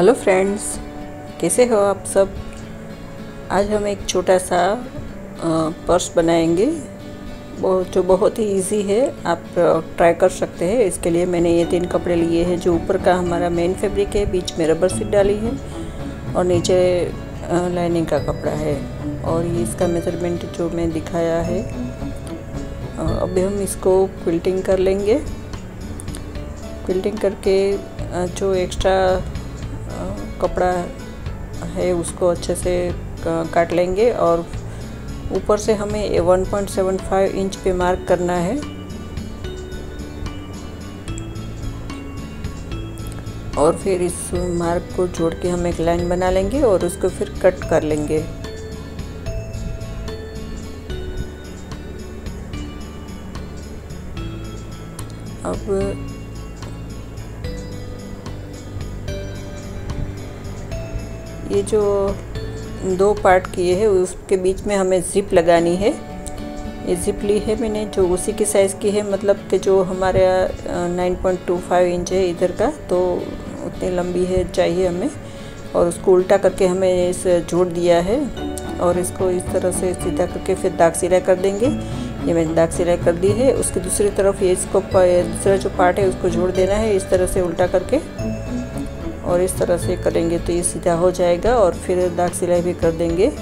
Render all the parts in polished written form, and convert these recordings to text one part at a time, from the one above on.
Hello friends, कैसे हो आप सब। आज हम एक छोटा सा पर्स बनाएंगे जो बहुत ही इजी है। आप ट्राई कर सकते हैं। इसके लिए मैंने ये 3 कपड़े लिए हैं। जो ऊपर का हमारा मेन फैब्रिक है, बीच में रबर सीट डाली है और नीचे लाइनिंग का कपड़ा है। और ये इसका मेजरमेंट जो मैं दिखाया है। अभी हम इसको क्विल्टिंग कर लेंगे। क्विल्टिंग करके जो एक्स्ट्रा कपड़ा है उसको अच्छे से काट लेंगे और ऊपर से हमें 1.75 इंच पे मार्क करना है। और फिर इस मार्क को जोड़ के हम एक लाइन बना लेंगे और उसको फिर कट कर लेंगे। अब ये जो 2 पार्ट किए हैं उसके बीच में हमें ज़िप लगानी है। ये ज़िप ली है मैंने, जो उसी की साइज़ की है, मतलब कि जो हमारे 9.25 इंच है इधर का, तो उतनी लंबी है चाहिए हमें। और उसको उल्टा करके हमें इस जोड़ दिया है और इसको इस तरह से सीधा करके फिर दाग सिलाई कर देंगे। ये मैंने दाग सिलाई कर दी है। उसकी दूसरी तरफ ये इसको दूसरा जो पार्ट है उसको जोड़ देना है इस तरह से उल्टा करके, और इस तरह से करेंगे तो ये सीधा हो जाएगा। और फिर दाग सिलाई भी कर देंगे।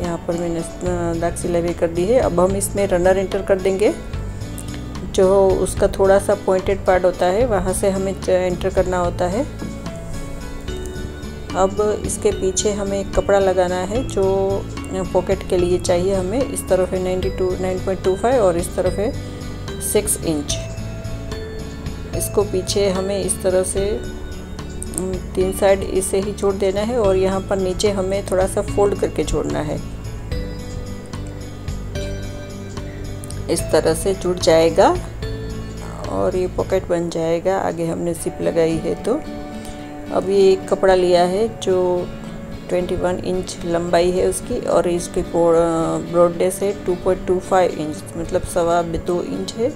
यहाँ पर मैंने दाग सिलाई भी कर दी है। अब हम इसमें रनर एंटर कर देंगे। जो उसका थोड़ा सा पॉइंटेड पार्ट होता है वहाँ से हमें एंटर करना होता है। अब इसके पीछे हमें एक कपड़ा लगाना है जो पॉकेट के लिए चाहिए हमें। इस तरफ है 9.25 और इस तरफ है 6 इंच। इसको पीछे हमें इस तरह से 3 साइड इसे ही जोड़ देना है और यहाँ पर नीचे हमें थोड़ा सा फोल्ड करके जोड़ना है। इस तरह से जुड़ जाएगा और ये पॉकेट बन जाएगा। आगे हमने ज़िप लगाई है। तो अब ये एक कपड़ा लिया है जो 21 इंच लंबाई है उसकी, और इसकी ब्रॉडनेस है 2.25 इंच, मतलब 2.25 इंच है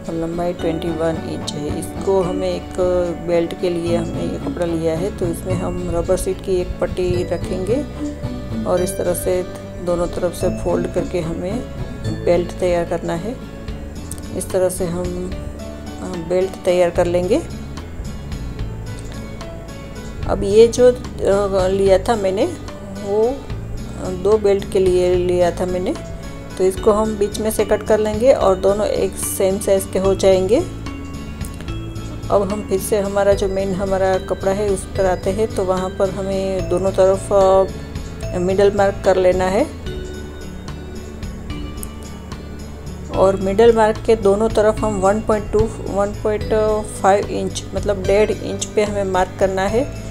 और लंबाई 21 इंच है। इसको हमें एक बेल्ट के लिए हमने ये कपड़ा लिया है। तो इसमें हम रबर सीट की एक पट्टी रखेंगे और इस तरह से दोनों तरफ से फोल्ड करके हमें बेल्ट तैयार करना है। इस तरह से हम बेल्ट तैयार कर लेंगे। अब ये जो लिया था मैंने, वो 2 बेल्ट के लिए लिया था मैंने। तो इसको हम बीच में से कट कर लेंगे और दोनों एक सेम साइज़ के हो जाएंगे। अब हम फिर से हमारा जो मेन हमारा कपड़ा है उस पर आते हैं। तो वहाँ पर हमें दोनों तरफ मिडल मार्क कर लेना है और मिडल मार्क के दोनों तरफ हम 1.5 इंच, मतलब 1.5 इंच पे हमें मार्क करना है।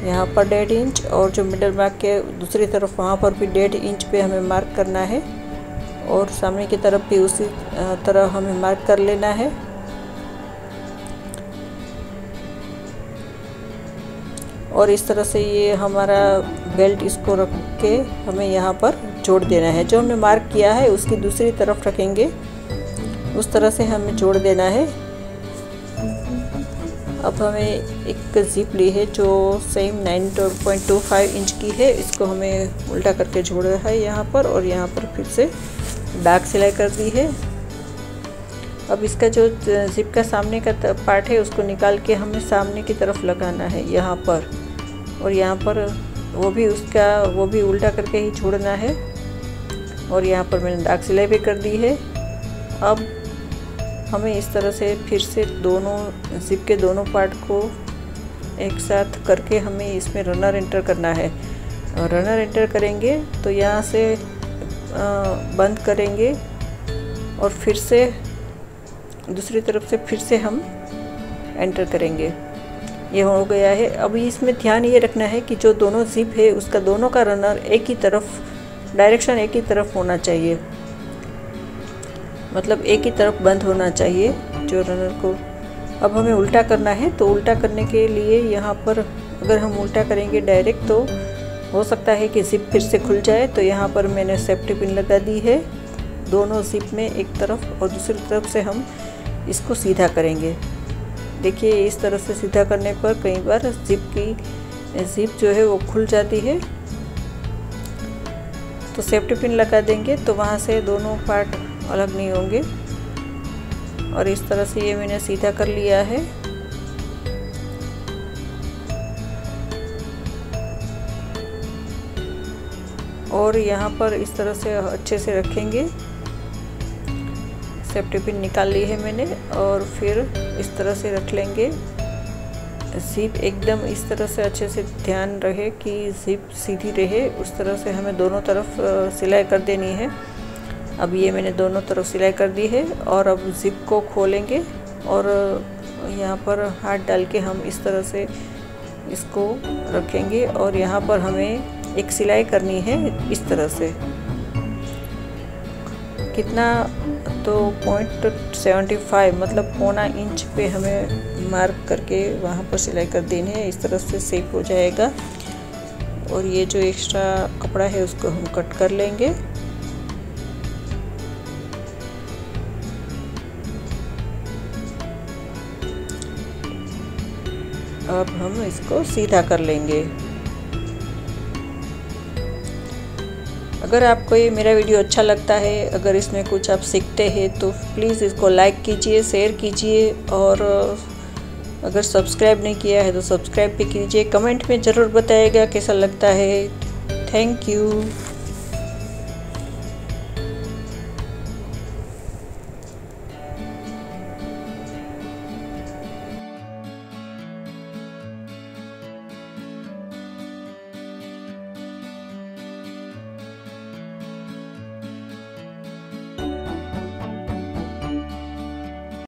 यहाँ पर 1.5 इंच और जो मिडल मार्क के दूसरी तरफ वहाँ पर भी 1.5 इंच पे हमें मार्क करना है और सामने की तरफ भी उसी तरह हमें मार्क कर लेना है। और इस तरह से ये हमारा बेल्ट, इसको रख के हमें यहाँ पर जोड़ देना है। जो हमने मार्क किया है उसकी दूसरी तरफ रखेंगे, उस तरह से हमें जोड़ देना है। अब हमें एक ज़िप ली है जो सेम 9.25 इंच की है। इसको हमें उल्टा करके जोड़ा है यहाँ पर, और यहाँ पर फिर से दाग सिलाई कर दी है। अब इसका जो ज़िप का सामने का पार्ट है उसको निकाल के हमें सामने की तरफ लगाना है यहाँ पर, और यहाँ पर वो भी उल्टा करके ही जोड़ना है। और यहाँ पर मैंने दाग सिलाई भी कर दी है। अब हमें इस तरह से फिर से दोनों ज़िप के दोनों पार्ट को एक साथ करके हमें इसमें रनर एंटर करना है। रनर एंटर करेंगे तो यहाँ से बंद करेंगे और फिर से दूसरी तरफ से फिर से हम एंटर करेंगे। ये हो गया है। अभी इसमें ध्यान ये रखना है कि जो दोनों ज़िप है उसका दोनों का रनर एक ही तरफ, डायरेक्शन एक ही तरफ होना चाहिए, मतलब एक ही तरफ बंद होना चाहिए जो रनर को। अब हमें उल्टा करना है। तो उल्टा करने के लिए यहाँ पर अगर हम उल्टा करेंगे डायरेक्ट तो हो सकता है कि ज़िप फिर से खुल जाए। तो यहाँ पर मैंने सेफ्टी पिन लगा दी है दोनों ज़िप में, एक तरफ और दूसरी तरफ से हम इसको सीधा करेंगे। देखिए इस तरह से सीधा करने पर कई बार जिप जो है वो खुल जाती है, तो सेफ्टी पिन लगा देंगे तो वहाँ से दोनों पार्ट अलग नहीं होंगे। और इस तरह से ये मैंने सीधा कर लिया है। और यहाँ पर इस तरह से अच्छे से रखेंगे। सेफ्टी पिन निकाल ली है मैंने और फिर इस तरह से रख लेंगे। जिप एकदम इस तरह से अच्छे से ध्यान रहे कि जिप सीधी रहे, उस तरह से हमें दोनों तरफ सिलाई कर देनी है। अब ये मैंने दोनों तरफ सिलाई कर दी है और अब जिप को खोलेंगे और यहाँ पर हाथ डाल के हम इस तरह से इसको रखेंगे और यहाँ पर हमें एक सिलाई करनी है इस तरह से। कितना तो 0.75 मतलब पौना इंच पे हमें मार्क करके वहाँ पर सिलाई कर देनी है। इस तरह से शेप हो जाएगा और ये जो एक्स्ट्रा कपड़ा है उसको हम कट कर लेंगे। अब हम इसको सीधा कर लेंगे। अगर आपको ये मेरा वीडियो अच्छा लगता है, अगर इसमें कुछ आप सीखते हैं तो प्लीज़ इसको लाइक कीजिए, शेयर कीजिए और अगर सब्सक्राइब नहीं किया है तो सब्सक्राइब भी कीजिए। कमेंट में ज़रूर बताइएगा कैसा लगता है। Thank you.